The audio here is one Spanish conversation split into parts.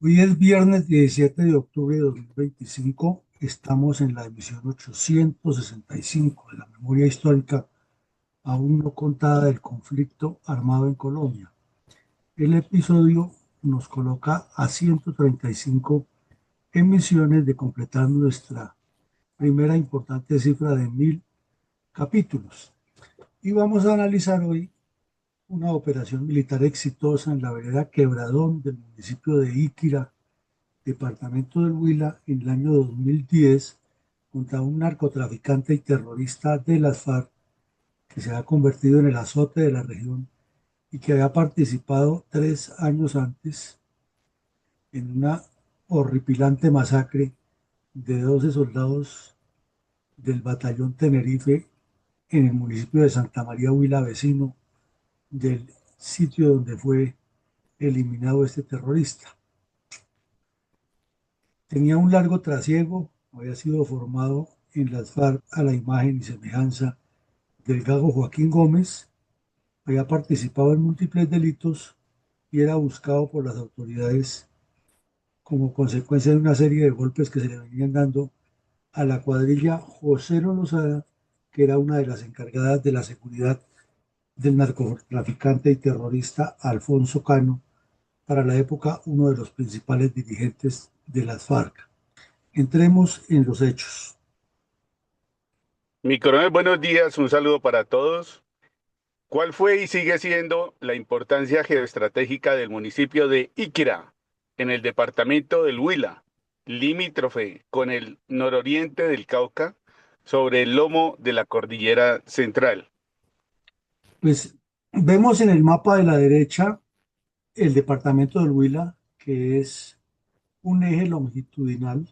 Hoy es viernes 17 de octubre de 2025. Estamos en la emisión 865 de la memoria histórica aún no contada del conflicto armado en Colombia. El episodio nos coloca a 135 emisiones de completar nuestra primera importante cifra de 1000 capítulos. Y vamos a analizar hoy una operación militar exitosa en la vereda Quebradón del municipio de Iquira, departamento del Huila, en el año 2010 contra un narcotraficante y terrorista de las FARC que se ha convertido en el azote de la región y que había participado 3 años antes en una horripilante masacre de 12 soldados del batallón Tenerife en el municipio de Santa María Huila, vecino del sitio donde fue eliminado este terrorista. Tenía un largo trasiego, había sido formado en las FARC a la imagen y semejanza del gago Joaquín Gómez, había participado en múltiples delitos y era buscado por las autoridades como consecuencia de una serie de golpes que se le venían dando a la cuadrilla José Lozada, que era una de las encargadas de la seguridad del narcotraficante y terrorista Alfonso Cano, para la época uno de los principales dirigentes de las FARC. Entremos en los hechos. Mi coronel, buenos días, un saludo para todos. ¿Cuál fue y sigue siendo la importancia geoestratégica del municipio de Iquira, en el departamento del Huila, limítrofe con el nororiente del Cauca, sobre el lomo de la cordillera central? Pues vemos en el mapa de la derecha el departamento del Huila, que es un eje longitudinal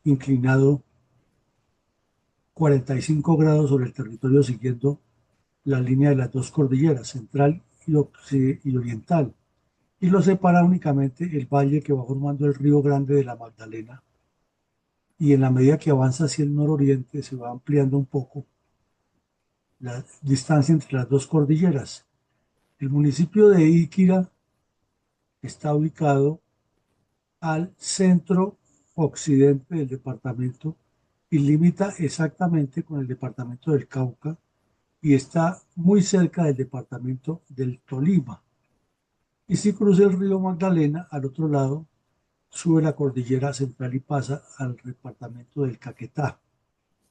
inclinado 45 grados sobre el territorio siguiendo la línea de las dos cordilleras, central y oriental, y lo separa únicamente el valle que va formando el río Grande de la Magdalena, y en la medida que avanza hacia el nororiente se va ampliando un poco la distancia entre las dos cordilleras. El municipio de Iquira está ubicado al centro occidente del departamento y limita exactamente con el departamento del Cauca y está muy cerca del departamento del Tolima. Y si cruza el río Magdalena, al otro lado, sube la cordillera central y pasa al departamento del Caquetá,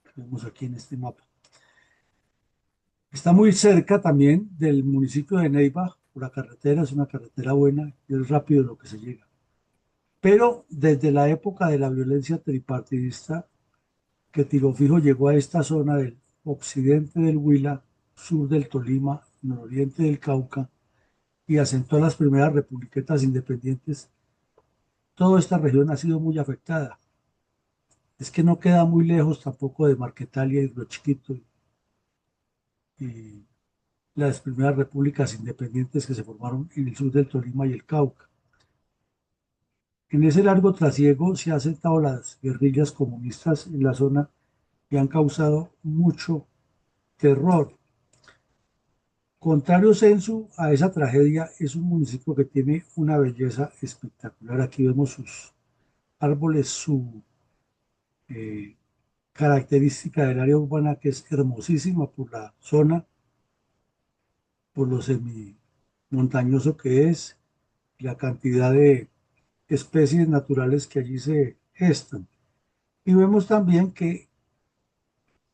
que vemos aquí en este mapa. Está muy cerca también del municipio de Neiva por la carretera, es una carretera buena y es rápido lo que se llega. Pero desde la época de la violencia tripartidista, que Fijo llegó a esta zona del occidente del Huila, sur del Tolima, nororiente del Cauca, y asentó las primeras republiquetas independientes, toda esta región ha sido muy afectada. Es que no queda muy lejos tampoco de Marquetalia y Río Chiquito y las primeras repúblicas independientes que se formaron en el sur del Tolima y el Cauca. En ese largo trasiego se han sentado las guerrillas comunistas en la zona y han causado mucho terror. Contrario censo a esa tragedia, es un municipio que tiene una belleza espectacular. Aquí vemos sus árboles, su eh, característica del área urbana que es hermosísima por la zona, por lo semi-montañoso que es, la cantidad de especies naturales que allí se gestan. Y vemos también que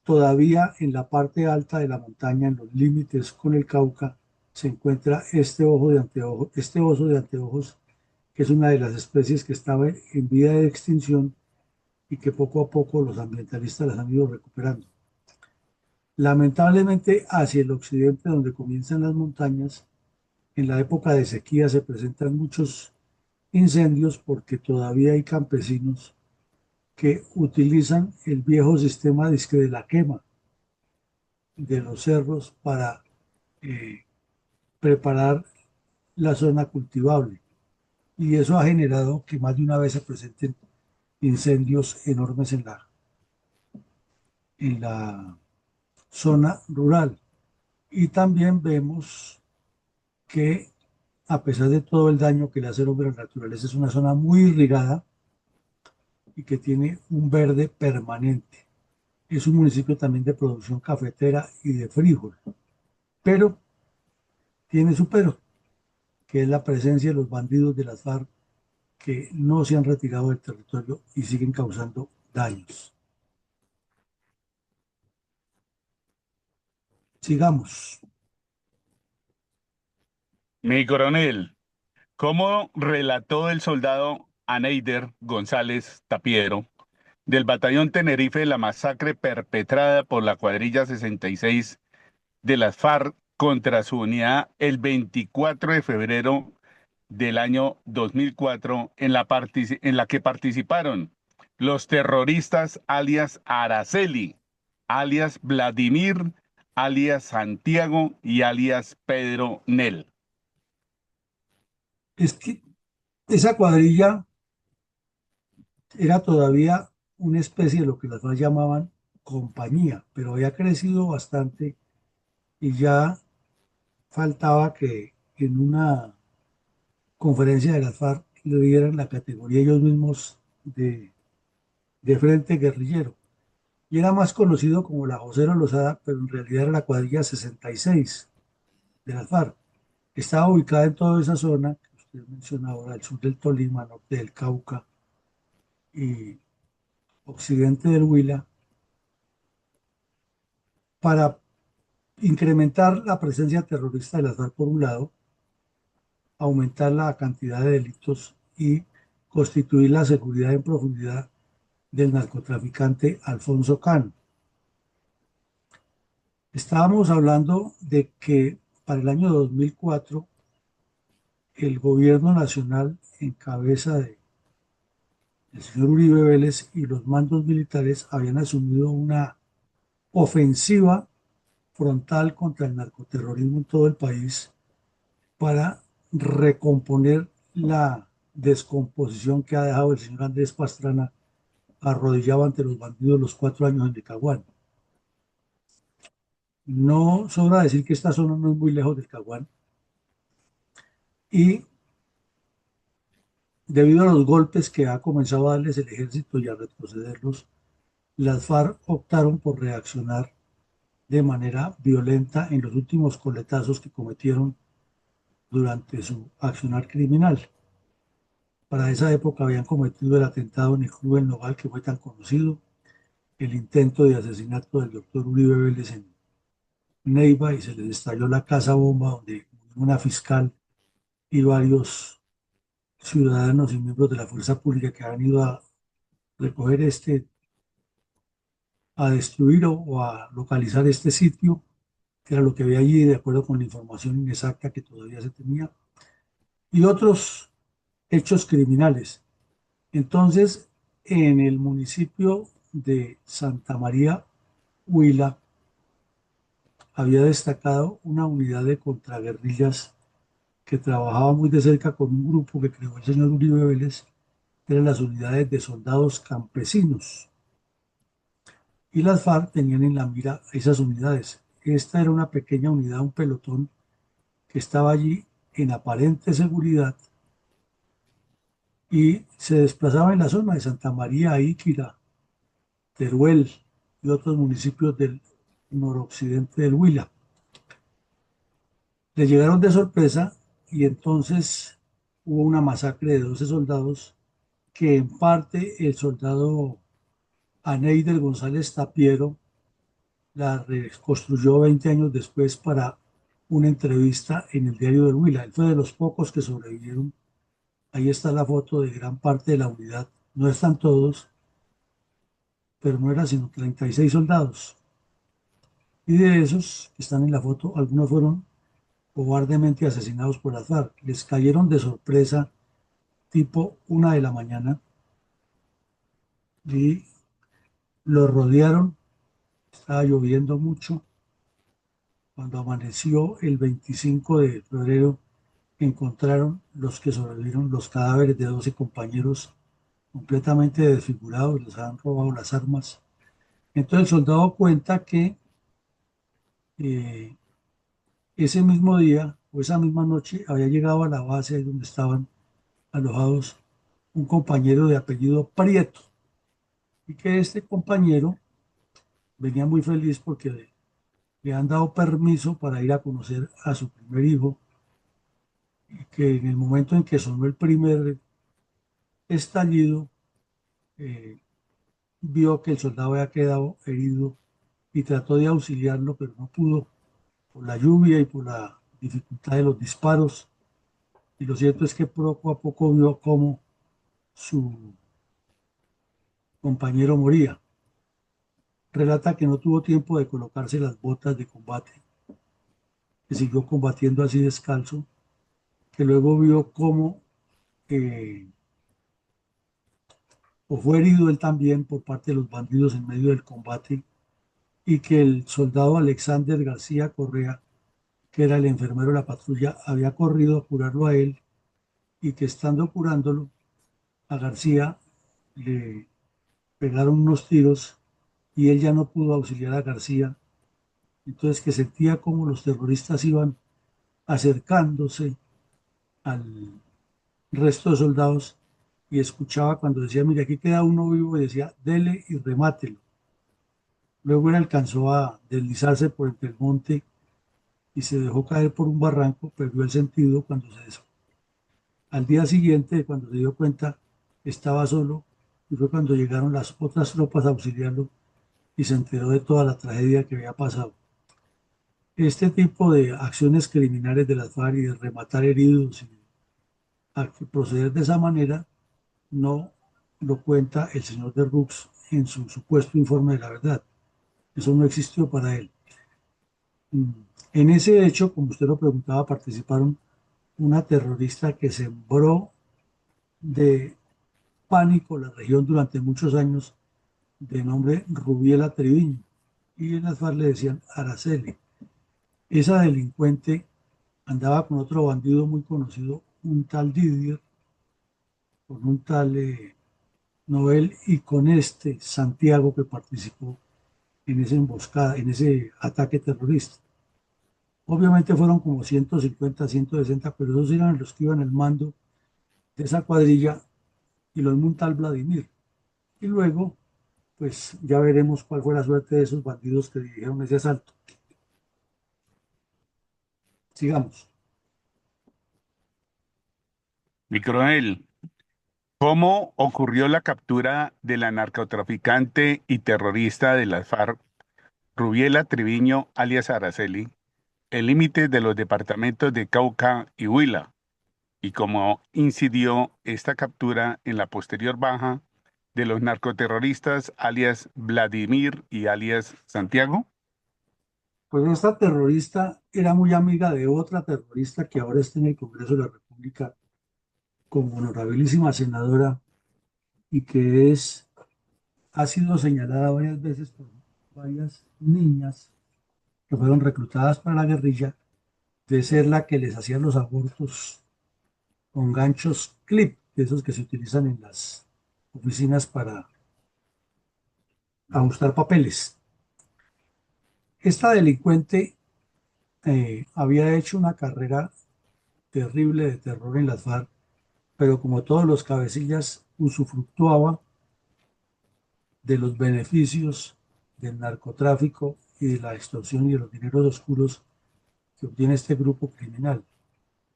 todavía en la parte alta de la montaña, en los límites con el Cauca, se encuentra este oso de anteojos, que es una de las especies que estaba en vía de extinción y que poco a poco los ambientalistas las han ido recuperando. Lamentablemente, hacia el occidente, donde comienzan las montañas, en la época de sequía se presentan muchos incendios porque todavía hay campesinos que utilizan el viejo sistema disque de la quema de los cerros para eh, preparar la zona cultivable. Y eso ha generado que más de una vez se presenten incendios enormes en la zona rural. Y también vemos que a pesar de todo el daño que le hace el hombre a la naturaleza, es una zona muy irrigada y que tiene un verde permanente. Es un municipio también de producción cafetera y de frijol, pero tiene su pero, que es la presencia de los bandidos de las FARC que no se han retirado del territorio y siguen causando daños. Sigamos. Mi coronel, ¿cómo relató el soldado Aneider González Tapiero del batallón Tenerife la masacre perpetrada por la cuadrilla 66 de las FARC contra su unidad el 24 de febrero del año 2004 en la que participaron los terroristas alias Araceli, alias Vladimir, alias Santiago y alias Pedro Nel? Es que esa cuadrilla era todavía una especie de lo que las FARC llamaban compañía, pero había crecido bastante y ya faltaba que en una conferencia de las FARC le dieran la categoría ellos mismos de frente guerrillero. Y era más conocido como la José Lozada, pero en realidad era la cuadrilla 66 de las FARC. Estaba ubicada en toda esa zona que usted menciona ahora, al sur del Tolima, norte del Cauca y occidente del Huila, para incrementar la presencia terrorista de las FARC por un lado, aumentar la cantidad de delitos y constituir la seguridad en profundidad del narcotraficante Alfonso Can. Estábamos hablando de que para el año 2004 el gobierno nacional en cabeza del señor Uribe Vélez y los mandos militares habían asumido una ofensiva frontal contra el narcoterrorismo en todo el país para recomponer la descomposición que ha dejado el señor Andrés Pastrana arrodillado ante los bandidos los 4 años en Nicaragua. No sobra decir que esta zona no es muy lejos del Caguán y debido a los golpes que ha comenzado a darles el ejército y a retrocederlos, las FARC optaron por reaccionar de manera violenta en los últimos coletazos que cometieron durante su accionar criminal. Para esa época habían cometido el atentado en el Club El Nogal, que fue tan conocido, el intento de asesinato del doctor Uribe Vélez en Neiva y se les estalló la casa bomba donde una fiscal y varios ciudadanos y miembros de la fuerza pública que han ido a recoger a destruir o a localizar este sitio, que era lo que había allí de acuerdo con la información inexacta que todavía se tenía, y otros hechos criminales. Entonces, en el municipio de Santa María, Huila, había destacado una unidad de contraguerrillas que trabajaba muy de cerca con un grupo que creó el señor Uribe Vélez, que eran las unidades de soldados campesinos. Y las FARC tenían en la mira esas unidades. Esta era una pequeña unidad, un pelotón que estaba allí en aparente seguridad y se desplazaba en la zona de Santa María, Íquira, Teruel y otros municipios del noroccidente del Huila. Le llegaron de sorpresa y entonces hubo una masacre de 12 soldados que en parte el soldado Aneider González Tapiero la reconstruyó 20 años después para una entrevista en el diario del Huila. Él fue de los pocos que sobrevivieron. Ahí está la foto de gran parte de la unidad. No están todos, pero no eran sino 36 soldados. Y de esos que están en la foto, algunos fueron cobardemente asesinados por las FARC. Les cayeron de sorpresa tipo 1 de la mañana y los rodearon. Estaba lloviendo mucho. Cuando amaneció el 25 de febrero, encontraron los que sobrevivieron los cadáveres de 12 compañeros completamente desfigurados, les han robado las armas. Entonces el soldado cuenta que ese mismo día o esa misma noche había llegado a la base ahí donde estaban alojados un compañero de apellido Prieto, y que este compañero venía muy feliz porque le han dado permiso para ir a conocer a su primer hijo, y que en el momento en que sonó el primer estallido, eh, vio que el soldado había quedado herido y trató de auxiliarlo, pero no pudo por la lluvia y por la dificultad de los disparos. Y lo cierto es que poco a poco vio cómo su compañero moría. Relata que no tuvo tiempo de colocarse las botas de combate, que siguió combatiendo así descalzo, que luego vio cómo o fue herido él también por parte de los bandidos en medio del combate, y que el soldado Alexander García Correa, que era el enfermero de la patrulla, había corrido a curarlo a él, y que estando curándolo a García le pegaron unos tiros y él ya no pudo auxiliar a García. Entonces que sentía como los terroristas iban acercándose al resto de soldados, y escuchaba cuando decía, mire, aquí queda uno vivo, y decía, dele y remátelo. Luego él alcanzó a deslizarse por entre el monte y se dejó caer por un barranco, perdió el sentido cuando se des... Al día siguiente, cuando se dio cuenta, estaba solo, y fue cuando llegaron las otras tropas a auxiliarlo y se enteró de toda la tragedia que había pasado. Este tipo de acciones criminales de las FARC y de rematar heridos y proceder de esa manera no lo cuenta el señor de Rux en su supuesto informe de la verdad. Eso no existió para él. En ese hecho, como usted lo preguntaba, participaron una terrorista que sembró de pánico la región durante muchos años, de nombre Rubiela Triviño, y en las FARC le decían Araceli. Esa delincuente andaba con otro bandido muy conocido, un tal Didier, con un tal Noel, y con este Santiago, que participó en esa emboscada, en ese ataque terrorista. Obviamente fueron como 150, 160, pero esos eran los que iban al mando de esa cuadrilla, y los monta el Vladimir. Y luego, pues ya veremos cuál fue la suerte de esos bandidos que dirigieron ese asalto. Sigamos. Mi coronel, ¿cómo ocurrió la captura de la narcotraficante y terrorista de las FARC, Rubiela Triviño, alias Araceli, el límite de los departamentos de Cauca y Huila? ¿Y cómo incidió esta captura en la posterior baja de los narcoterroristas, alias Vladimir y alias Santiago? Pues esta terrorista era muy amiga de otra terrorista que ahora está en el Congreso de la República como honorabilísima senadora, y que ha sido señalada varias veces por varias niñas que fueron reclutadas para la guerrilla, de ser la que les hacía los abortos con ganchos clip, de esos que se utilizan en las oficinas para ajustar papeles. Esta delincuente había hecho una carrera terrible de terror en las FARC, pero como todos los cabecillas, usufructuaba de los beneficios del narcotráfico y de la extorsión y de los dineros oscuros que obtiene este grupo criminal.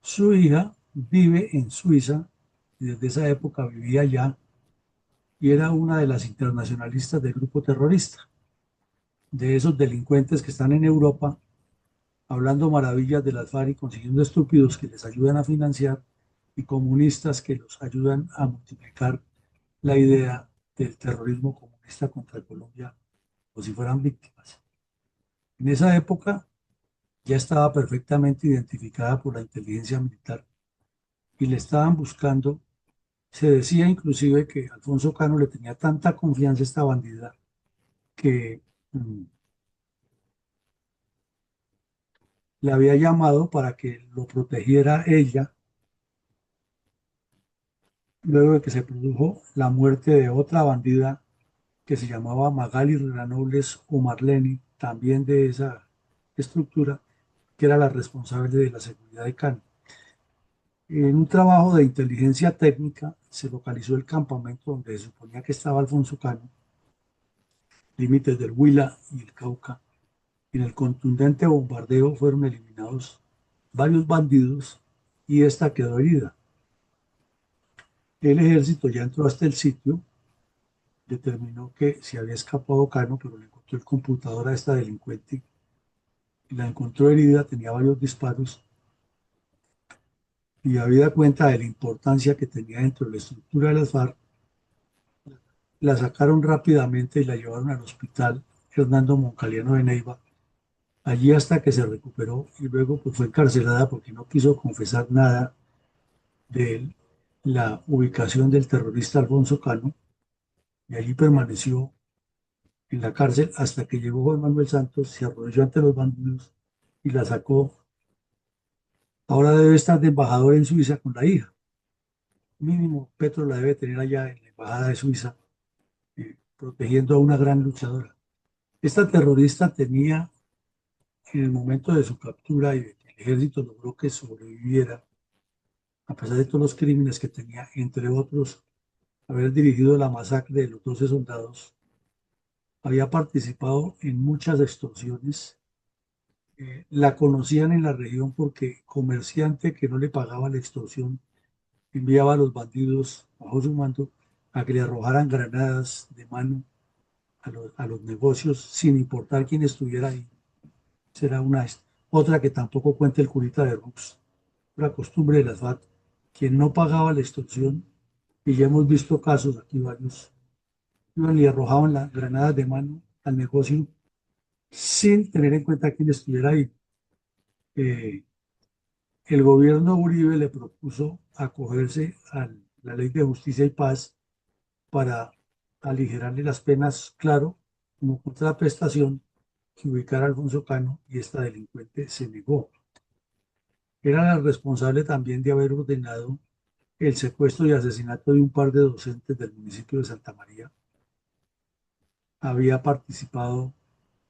Su hija vive en Suiza y desde esa época vivía allá, y era una de las internacionalistas del grupo terrorista, de esos delincuentes que están en Europa hablando maravillas de las FARC y consiguiendo estúpidos que les ayudan a financiar, y comunistas que los ayudan a multiplicar la idea del terrorismo comunista contra Colombia, como si fueran víctimas. En esa época ya estaba perfectamente identificada por la inteligencia militar y le estaban buscando. Se decía inclusive que Alfonso Cano le tenía tanta confianza a esta bandida que le había llamado para que lo protegiera ella, luego de que se produjo la muerte de otra bandida que se llamaba Magali Granobles o Marleni, también de esa estructura, que era la responsable de la seguridad de Cano. En un trabajo de inteligencia técnica se localizó el campamento donde se suponía que estaba Alfonso Cano, límites del Huila y el Cauca. En el contundente bombardeo fueron eliminados varios bandidos y esta quedó herida. El ejército ya entró hasta el sitio, determinó que se había escapado Cano, pero le encontró el computador a esta delincuente y la encontró herida, tenía varios disparos y habida cuenta de la importancia que tenía dentro de la estructura de las FARC, la sacaron rápidamente y la llevaron al hospital Hernando Moncaliano de Neiva, allí hasta que se recuperó y luego pues, fue encarcelada porque no quiso confesar nada de la ubicación del terrorista Alfonso Cano y allí permaneció en la cárcel hasta que llegó Juan Manuel Santos, se arrodilló ante los bandidos y la sacó. Ahora debe estar de embajador en Suiza con la hija. Mínimo, Petro la debe tener allá en la embajada de Suiza, protegiendo a una gran luchadora. Esta terrorista tenía, en el momento de su captura y de que el ejército logró que sobreviviera, a pesar de todos los crímenes que tenía, entre otros, haber dirigido la masacre de los 12 soldados, había participado en muchas extorsiones. La conocían en la región porque comerciante que no le pagaba la extorsión enviaba a los bandidos bajo su mando a que le arrojaran granadas de mano a los negocios sin importar quién estuviera ahí. Será una otra que tampoco cuenta el curita de Rux, la costumbre de las FAT, quien no pagaba la extorsión, y ya hemos visto casos aquí varios, iban y arrojaban las granadas de mano al negocio sin tener en cuenta quién estuviera ahí. Eh, el gobierno Uribe le propuso acogerse a la ley de justicia y paz para aligerarle las penas, claro, como contraprestación, que ubicara a Alfonso Cano y esta delincuente se negó. Era la responsable también de haber ordenado el secuestro y asesinato de un par de docentes del municipio de Santa María. Había participado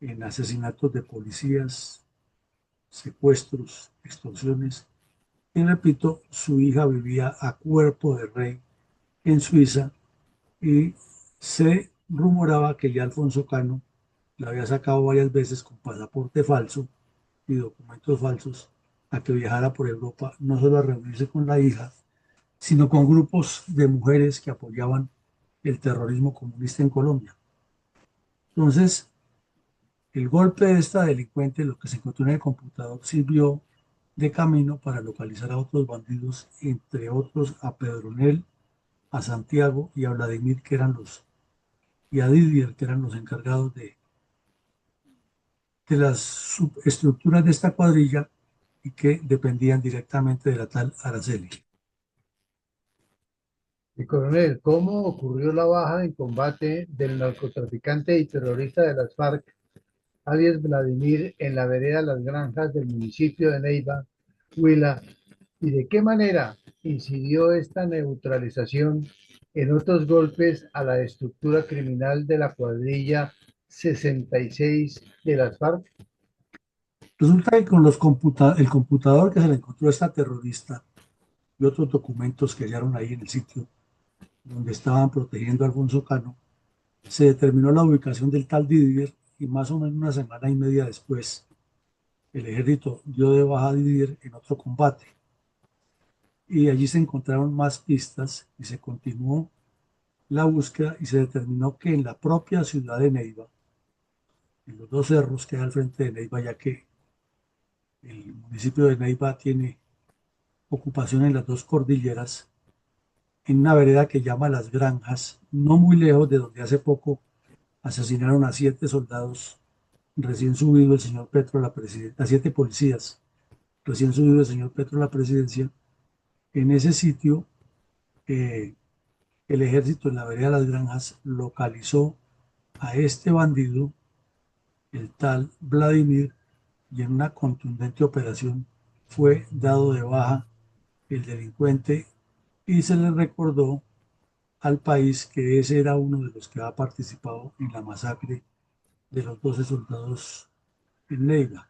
en asesinatos de policías, secuestros, extorsiones. Y repito, su hija vivía a cuerpo de rey en Suiza y se rumoraba que ya Alfonso Cano la había sacado varias veces con pasaporte falso y documentos falsos a que viajara por Europa, no solo a reunirse con la hija, sino con grupos de mujeres que apoyaban el terrorismo comunista en Colombia. Entonces, el golpe de esta delincuente, lo que se encontró en el computador, sirvió de camino para localizar a otros bandidos, entre otros a Pedronel, a Santiago y a Vladimir, que eran y a Didier, que eran los encargados de las subestructuras de esta cuadrilla y que dependían directamente de la tal Araceli. Y coronel, ¿cómo ocurrió la baja en combate del narcotraficante y terrorista de las FARC, alias Vladimir, en la vereda Las Granjas del municipio de Neiva, Huila? ¿Y de qué manera incidió esta neutralización en otros golpes a la estructura criminal de la cuadrilla 66 de las FARC? Resulta que con el computador que se le encontró a esta terrorista y otros documentos que hallaron ahí en el sitio donde estaban protegiendo a Alfonso Cano, se determinó la ubicación del tal Didier y más o menos una semana y media después el ejército dio de baja a Didier en otro combate y allí se encontraron más pistas y se continuó la búsqueda y se determinó que en la propia ciudad de Neiva, en los dos cerros que hay al frente de Neiva, ya que el municipio de Neiva tiene ocupación en las dos cordilleras, en una vereda que llama Las Granjas, no muy lejos de donde hace poco asesinaron a 7 soldados recién subido el señor Petro a la presidencia, a 7 policías recién subido el señor Petro a la presidencia. En ese sitio, eh, el ejército en la vereda de Las Granjas localizó a este bandido, el tal Vladimir, y en una contundente operación fue dado de baja el delincuente y se le recordó al país que ese era uno de los que había participado en la masacre de los 12 soldados en Neiva.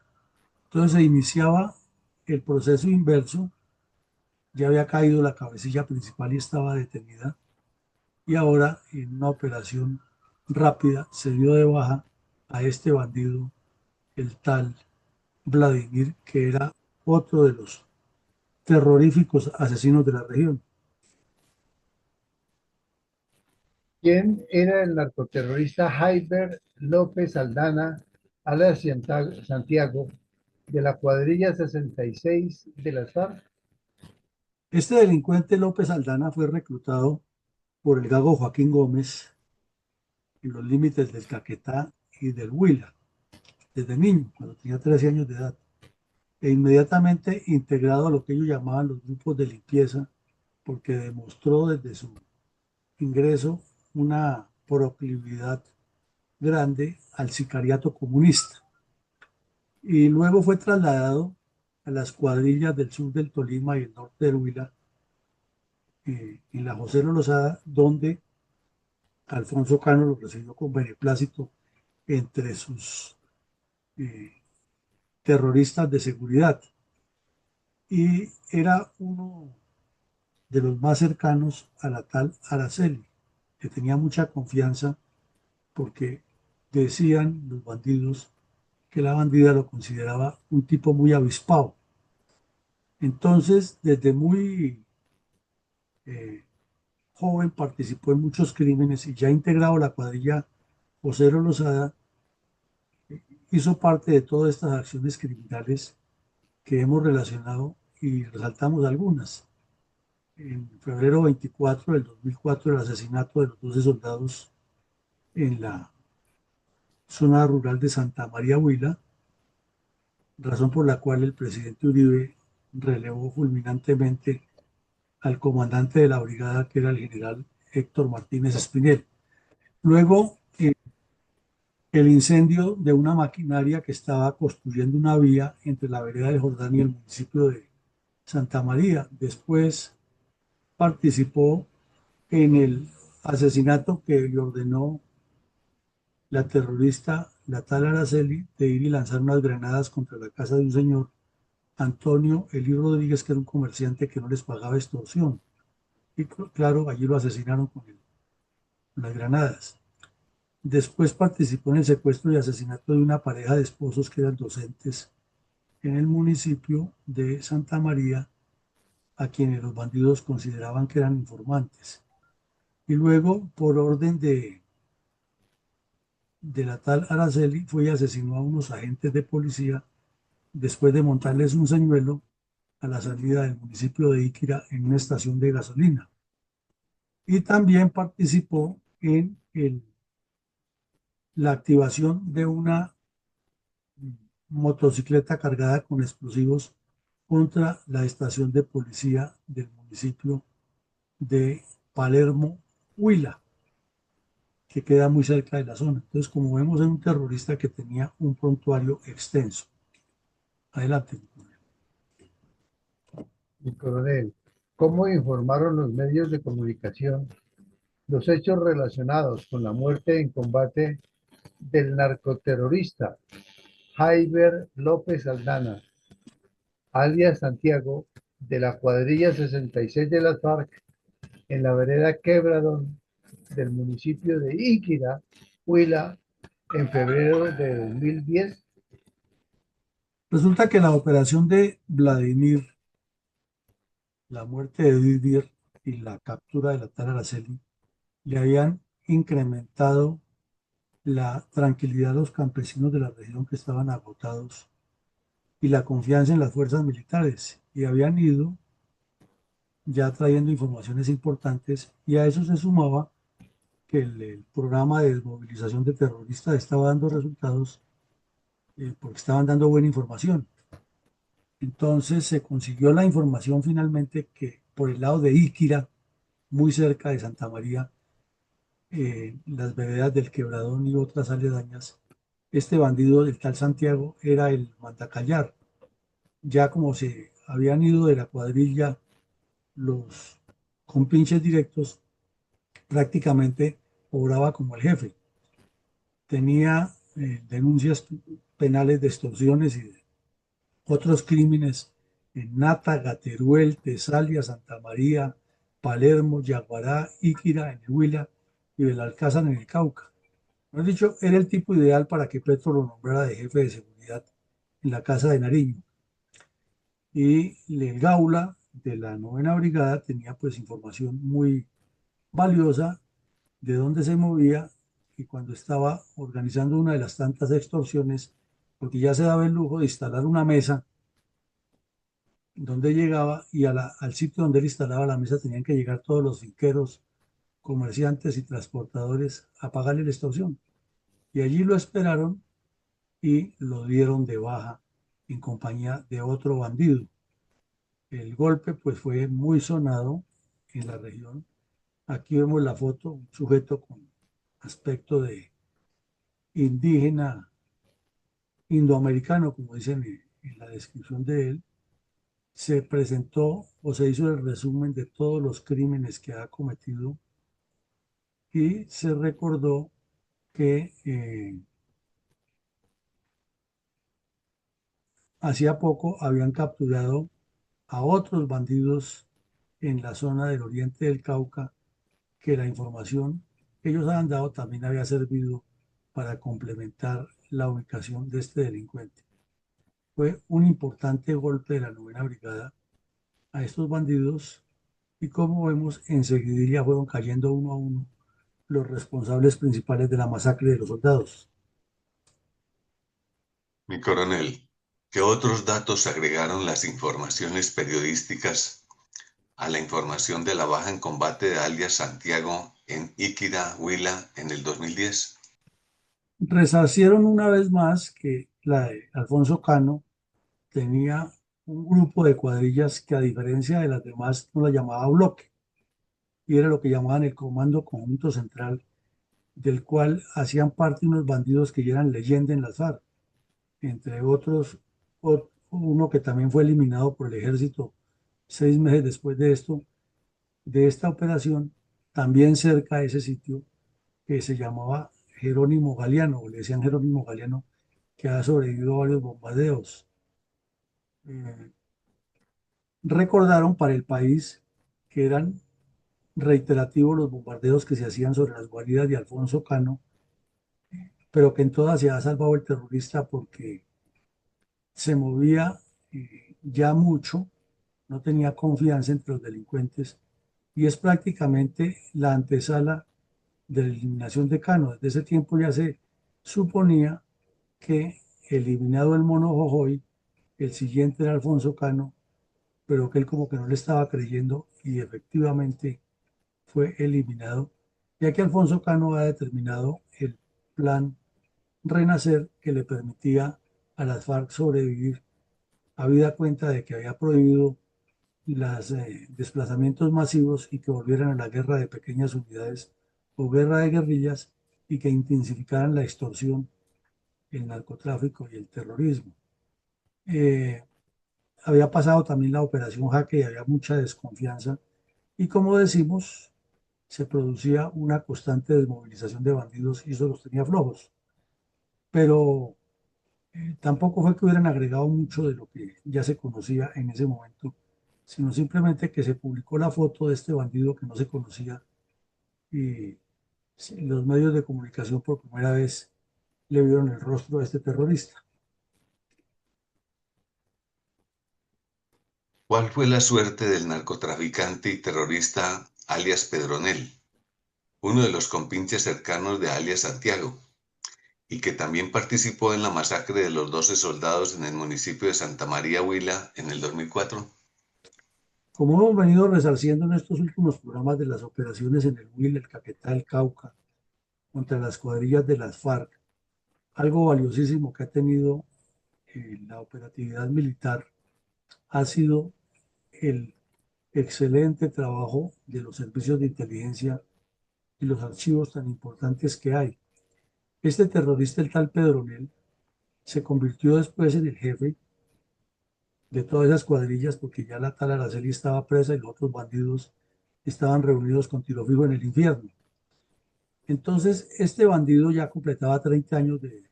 Entonces se iniciaba el proceso inverso, ya había caído la cabecilla principal y estaba detenida, y ahora en una operación rápida se dio de baja a este bandido, el tal Vladimir, que era otro de los terroríficos asesinos de la región. ¿Quién era el narcoterrorista Jaiber López Aldana, alias Santiago, de la cuadrilla 66 de las FARC? Este delincuente López Aldana fue reclutado por el gago Joaquín Gómez en los límites del Caquetá y del Huila, desde niño, cuando tenía 13 años de edad, e inmediatamente integrado a lo que ellos llamaban los grupos de limpieza, porque demostró desde su ingreso una proclividad grande al sicariato comunista. Y luego fue trasladado a las cuadrillas del sur del Tolima y el norte del Huila, en la José Lozada, donde Alfonso Cano lo recibió con beneplácito entre sus eh, terroristas de seguridad. Y era uno de los más cercanos a la tal Araceli, que tenía mucha confianza porque decían los bandidos que la bandida lo consideraba un tipo muy avispado. Entonces, desde muy eh, joven participó en muchos crímenes y ya integrado la cuadrilla José Lozada, hizo parte de todas estas acciones criminales que hemos relacionado y resaltamos algunas. En febrero 24 del 2004, el asesinato de los 12 soldados en la zona rural de Santa María Huila, razón por la cual el presidente Uribe relevó fulminantemente al comandante de la brigada, que era el general Héctor Martínez Espinel. Luego, el incendio de una maquinaria que estaba construyendo una vía entre la vereda del Jordán y el municipio de Santa María. Después participó en el asesinato que le ordenó la terrorista, la tal Araceli, de ir y lanzar unas granadas contra la casa de un señor, Antonio Eli Rodríguez, que era un comerciante que no les pagaba extorsión. Y claro, allí lo asesinaron con las granadas. Después participó en el secuestro y asesinato de una pareja de esposos que eran docentes en el municipio de Santa María, a quienes los bandidos consideraban que eran informantes. Y luego, por orden de la tal Araceli, fue y asesinó a unos agentes de policía después de montarles un señuelo a la salida del municipio de Iquira en una estación de gasolina. Y también participó en la activación de una motocicleta cargada con explosivos contra la estación de policía del municipio de Palermo, Huila, que queda muy cerca de la zona. Entonces, como vemos, es un terrorista que tenía un prontuario extenso. Adelante. Mi coronel, ¿cómo informaron los medios de comunicación los hechos relacionados con la muerte en combate del narcoterrorista Jaiber López Aldana, alias Santiago, de la cuadrilla 66 de las FARC, en la vereda Quebradón del municipio de Iquira, Huila, en febrero de 2010? Resulta que la operación de Vladimir, la muerte de Didier y la captura de la tal Araceli le habían incrementado la tranquilidad de los campesinos de la región, que estaban agotados, y la confianza en las fuerzas militares, y habían ido ya trayendo informaciones importantes, y a eso se sumaba que el programa de desmovilización de terroristas estaba dando resultados, porque estaban dando buena información. Entonces se consiguió la información finalmente que por el lado de Iquira, muy cerca de Santa María, las veredas del Quebradón y otras aledañas, este bandido del tal Santiago era el mandacallar. Ya como se habían ido de la cuadrilla los compinches directos, prácticamente obraba como el jefe. Tenía denuncias penales de extorsiones y de Otros crímenes en Nata, Teruel, Tesalia, Santa María, Palermo, Yaguará, Iquira en el Huila y Belalcázar en el Cauca. Mejor dicho, era el tipo ideal para que Petro lo nombrara de jefe de seguridad en la Casa de Nariño. Y el Gaula de la novena brigada tenía pues información muy valiosa de dónde se movía y cuando estaba organizando una de las tantas extorsiones, porque ya se daba el lujo de instalar una mesa donde llegaba y al sitio donde él instalaba la mesa tenían que llegar todos los finqueros, comerciantes y transportadores a pagarle la extorsión. Y allí lo esperaron y lo dieron de baja en compañía de otro bandido. El golpe pues fue muy sonado en la región. Aquí vemos la foto, un sujeto con aspecto de indígena, indoamericano, como dicen en la descripción de él. Se presentó o se hizo el resumen de todos los crímenes que ha cometido y se recordó que hacía poco habían capturado a otros bandidos en la zona del oriente del Cauca, que la información que ellos habían dado también había servido para complementar la ubicación de este delincuente. Fue un importante golpe de la novena brigada a estos bandidos y como vemos enseguida fueron cayendo uno a uno los responsables principales de la masacre de los soldados. Mi coronel, ¿qué otros datos agregaron las informaciones periodísticas a la información de la baja en combate de alias Santiago en Iquira, Huila, en el 2010? Resarcieron una vez más que la de Alfonso Cano tenía un grupo de cuadrillas que a diferencia de las demás no la llamaba bloque y era lo que llamaban el Comando Conjunto Central, del cual hacían parte unos bandidos que ya eran leyenda en las FARC, entre otros uno que también fue eliminado por el ejército 6 meses después de esto, de esta operación, también cerca de ese sitio que se llamaba Jerónimo Galeano, o le decían Jerónimo Galeano, que ha sobrevivido a varios bombardeos. Eh, Recordaron para el país que eran reiterativos los bombardeos que se hacían sobre las guaridas de Alfonso Cano, pero que en todas se ha salvado el terrorista porque se movía ya mucho, no tenía confianza entre los delincuentes y es prácticamente la antesala de la eliminación de Cano. Desde ese tiempo ya se suponía que eliminado el Mono Jojoy, el siguiente era Alfonso Cano, pero que él como que no le estaba creyendo y efectivamente fue eliminado, ya que Alfonso Cano ha determinado el plan Renacer que le permitía a las FARC sobrevivir, habida cuenta de que había prohibido los desplazamientos masivos y que volvieran a la guerra de pequeñas unidades o guerra de guerrillas y que intensificaran la extorsión, el narcotráfico y el terrorismo. Eh, Había pasado también la operación Jaque y había mucha desconfianza y como decimos, se producía una constante desmovilización de bandidos y eso los tenía flojos. Pero tampoco fue que hubieran agregado mucho de lo que ya se conocía en ese momento, sino simplemente que se publicó la foto de este bandido que no se conocía y los medios de comunicación por primera vez le vieron el rostro a este terrorista. ¿Cuál fue la suerte del narcotraficante y terrorista alias Pedronel, uno de los compinches cercanos de alias Santiago, y que también participó en la masacre de los 12 soldados en el municipio de Santa María, Huila, en el 2004? Como hemos venido resarciendo en estos últimos programas de las operaciones en el Huila, el Caquetá, el Cauca, contra las cuadrillas de las FARC, algo valiosísimo que ha tenido la operatividad militar ha sido el excelente trabajo de los servicios de inteligencia y los archivos tan importantes que hay. Este terrorista, el tal Pedronel, se convirtió después en el jefe de todas esas cuadrillas porque ya la tal Araceli estaba presa y los otros bandidos estaban reunidos con tiro fijo en el infierno. Entonces, este bandido ya completaba 30 años de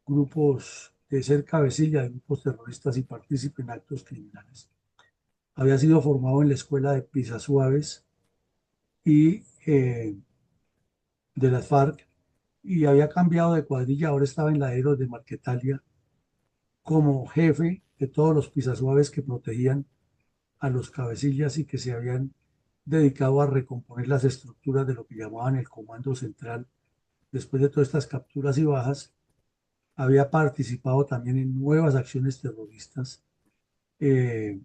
grupos de ser cabecilla de grupos terroristas y partícipe en actos criminales. Había sido formado en la escuela de Pisasuaves y de las FARC y había cambiado de cuadrilla, ahora estaba en la Eros de Marquetalia como jefe de todos los Pisasuaves que protegían a los cabecillas y que se habían dedicado a recomponer las estructuras de lo que llamaban el Comando Central. Después de todas estas capturas y bajas, había participado también en nuevas acciones terroristas. Eh,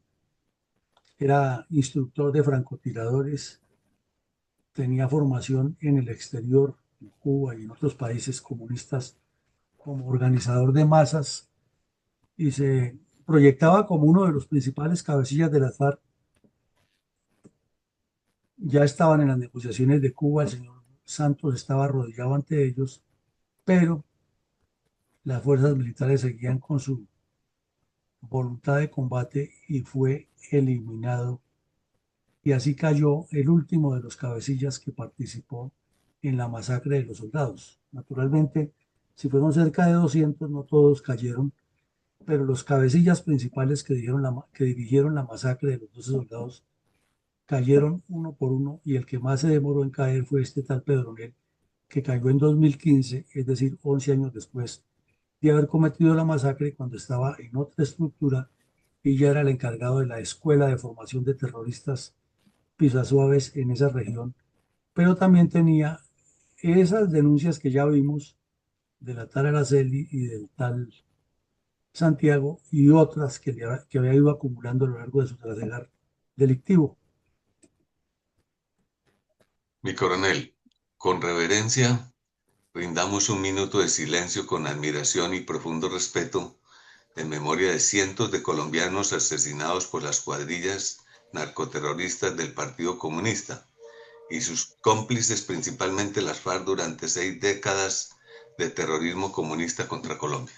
Era instructor de francotiradores, tenía formación en el exterior, en Cuba y en otros países comunistas, como organizador de masas y se proyectaba como uno de los principales cabecillas de la FARC. Ya estaban en las negociaciones de Cuba, el señor Santos estaba arrodillado ante ellos, pero las fuerzas militares seguían con su voluntad de combate y fue eliminado. Y así cayó el último de los cabecillas que participó en la masacre de los soldados. Naturalmente, si fueron cerca de 200, no todos cayeron, pero los cabecillas principales que dirigieron la masacre de los 12 soldados cayeron uno por uno y el que más se demoró en caer fue este tal Pedronel, que cayó en 2015, es decir, 11 años después de haber cometido la masacre cuando estaba en otra estructura y ya era el encargado de la Escuela de Formación de Terroristas Pisasuaves en esa región, pero también tenía esas denuncias que ya vimos de la tal Araceli y del tal Santiago y otras que había ido acumulando a lo largo de su trasegar delictivo. Mi coronel, con reverencia, brindamos un minuto de silencio con admiración y profundo respeto en memoria de cientos de colombianos asesinados por las cuadrillas narcoterroristas del Partido Comunista y sus cómplices, principalmente las FARC, durante 6 décadas de terrorismo comunista contra Colombia.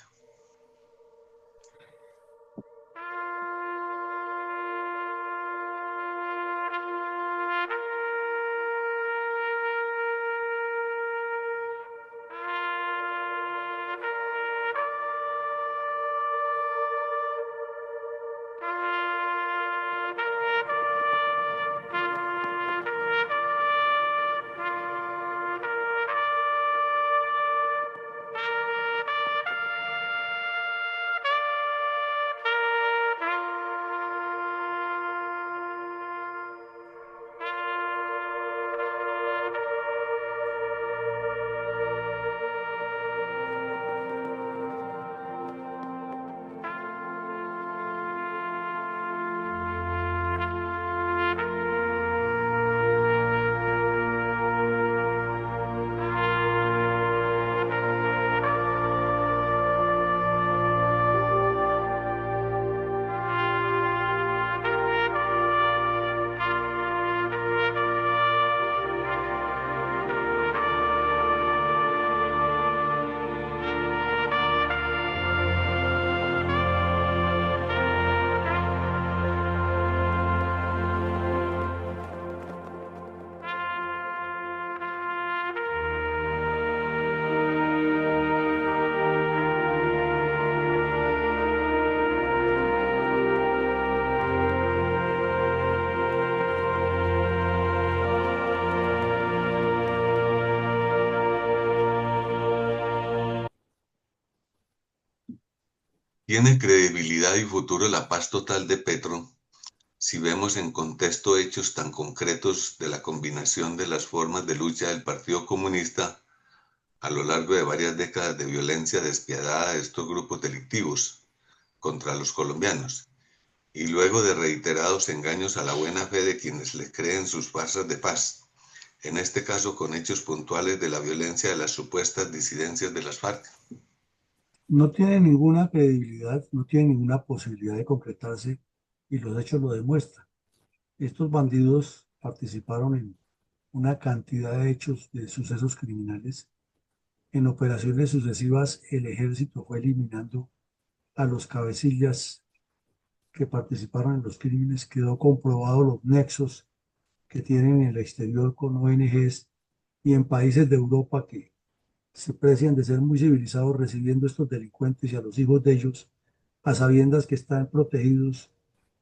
¿Tiene credibilidad y futuro la paz total de Petro si vemos en contexto hechos tan concretos de la combinación de las formas de lucha del Partido Comunista a lo largo de varias décadas de violencia despiadada de estos grupos delictivos contra los colombianos y luego de reiterados engaños a la buena fe de quienes le creen sus farsas de paz, en este caso con hechos puntuales de la violencia de las supuestas disidencias de las FARC? No tiene ninguna credibilidad, no tiene ninguna posibilidad de concretarse y los hechos lo demuestran. Estos bandidos participaron en una cantidad de hechos, de sucesos criminales. En operaciones sucesivas, el ejército fue eliminando a los cabecillas que participaron en los crímenes. Quedó comprobado los nexos que tienen en el exterior con ONGs y en países de Europa que se precian de ser muy civilizados recibiendo estos delincuentes y a los hijos de ellos, a sabiendas que están protegidos,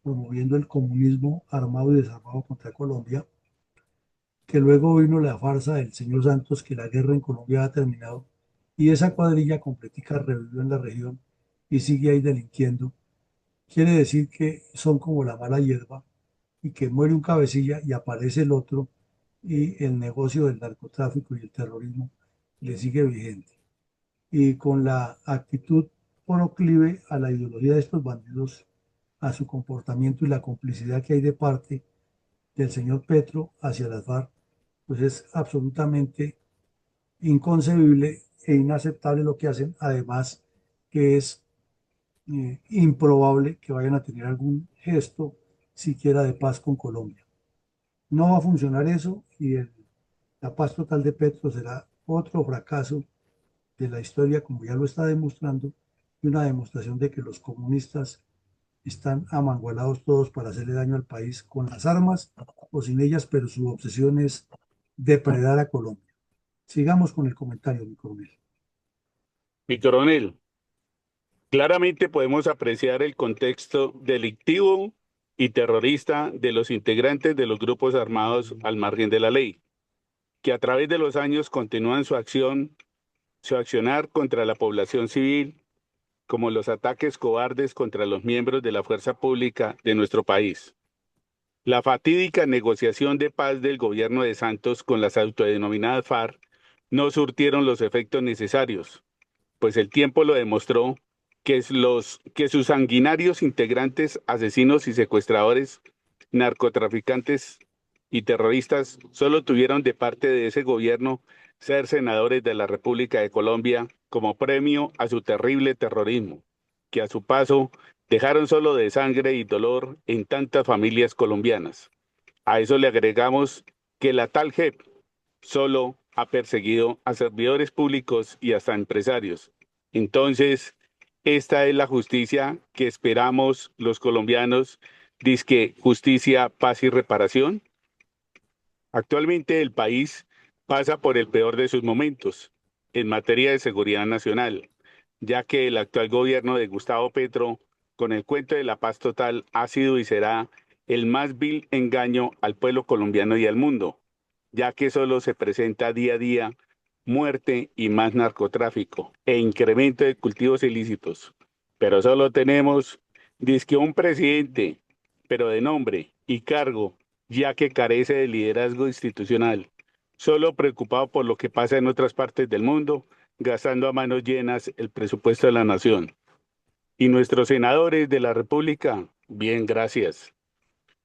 promoviendo el comunismo armado y desarmado contra Colombia, que luego vino la farsa del señor Santos, que la guerra en Colombia ha terminado, y esa cuadrilla completica revivió en la región y sigue ahí delinquiendo. Quiere decir que son como la mala hierba y que muere un cabecilla y aparece el otro y el negocio del narcotráfico y el terrorismo le sigue vigente. Y con la actitud proclive a la ideología de estos bandidos, a su comportamiento y la complicidad que hay de parte del señor Petro hacia las FARC, pues es absolutamente inconcebible e inaceptable lo que hacen, además que es improbable que vayan a tener algún gesto siquiera de paz con Colombia. No va a funcionar eso y la paz total de Petro será otro fracaso de la historia, como ya lo está demostrando, y una demostración de que los comunistas están amangualados todos para hacerle daño al país con las armas o sin ellas, pero su obsesión es depredar a Colombia. Sigamos con el comentario, mi coronel. Mi coronel, claramente podemos apreciar el contexto delictivo y terrorista de los integrantes de los grupos armados al margen de la ley, que a través de los años continúan su accionar contra la población civil, como los ataques cobardes contra los miembros de la fuerza pública de nuestro país. La fatídica negociación de paz del gobierno de Santos con las autodenominadas FARC no surtieron los efectos necesarios, pues el tiempo lo demostró que sus sanguinarios integrantes, asesinos y secuestradores, narcotraficantes y terroristas solo tuvieron de parte de ese gobierno ser senadores de la República de Colombia como premio a su terrible terrorismo, que a su paso dejaron solo de sangre y dolor en tantas familias colombianas. A eso le agregamos que la tal JEP solo ha perseguido a servidores públicos y hasta empresarios. Entonces, esta es la justicia que esperamos los colombianos, dizque justicia, paz y reparación. Actualmente el país pasa por el peor de sus momentos en materia de seguridad nacional, ya que el actual gobierno de Gustavo Petro, con el cuento de la paz total, ha sido y será el más vil engaño al pueblo colombiano y al mundo, ya que solo se presenta día a día muerte y más narcotráfico e incremento de cultivos ilícitos. Pero solo tenemos, dizque un presidente, pero de nombre y cargo, ya que carece de liderazgo institucional, solo preocupado por lo que pasa en otras partes del mundo, gastando a manos llenas el presupuesto de la nación. Y nuestros senadores de la República, bien, gracias.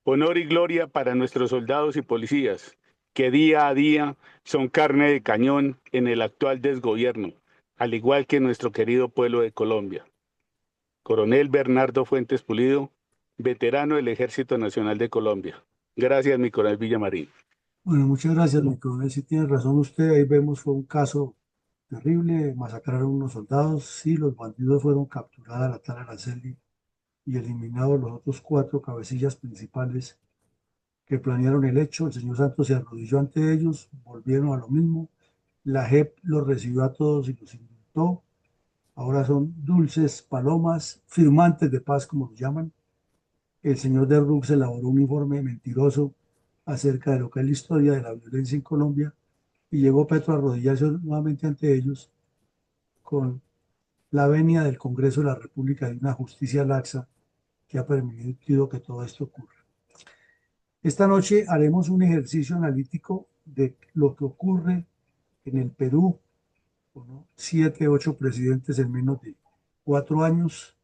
Honor y gloria para nuestros soldados y policías, que día a día son carne de cañón en el actual desgobierno, al igual que nuestro querido pueblo de Colombia. Coronel Bernardo Fuentes Pulido, veterano del Ejército Nacional de Colombia. Gracias, mi coronel Villamarín. Bueno, muchas gracias, mi coronel. Si tiene razón usted, ahí vemos fue un caso terrible, masacraron unos soldados, sí, los bandidos fueron capturados a la tal Araceli y eliminados los otros cuatro cabecillas principales que planearon el hecho. El señor Santos se arrodilló ante ellos, volvieron a lo mismo. La JEP los recibió a todos y los indultó. Ahora son dulces palomas, firmantes de paz, como los llaman. El señor de Rux elaboró un informe mentiroso acerca de lo que es la historia de la violencia en Colombia y llegó Petro a arrodillarse nuevamente ante ellos con la venia del Congreso de la República de una justicia laxa que ha permitido que todo esto ocurra. Esta noche haremos un ejercicio analítico de lo que ocurre en el Perú, con 7, 8 presidentes en menos de 4 años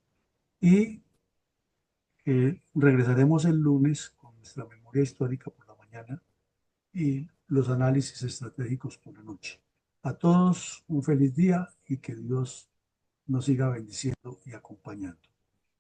y regresaremos el lunes con nuestra memoria histórica por la mañana y los análisis estratégicos por la noche. A todos un feliz día y que Dios nos siga bendiciendo y acompañando.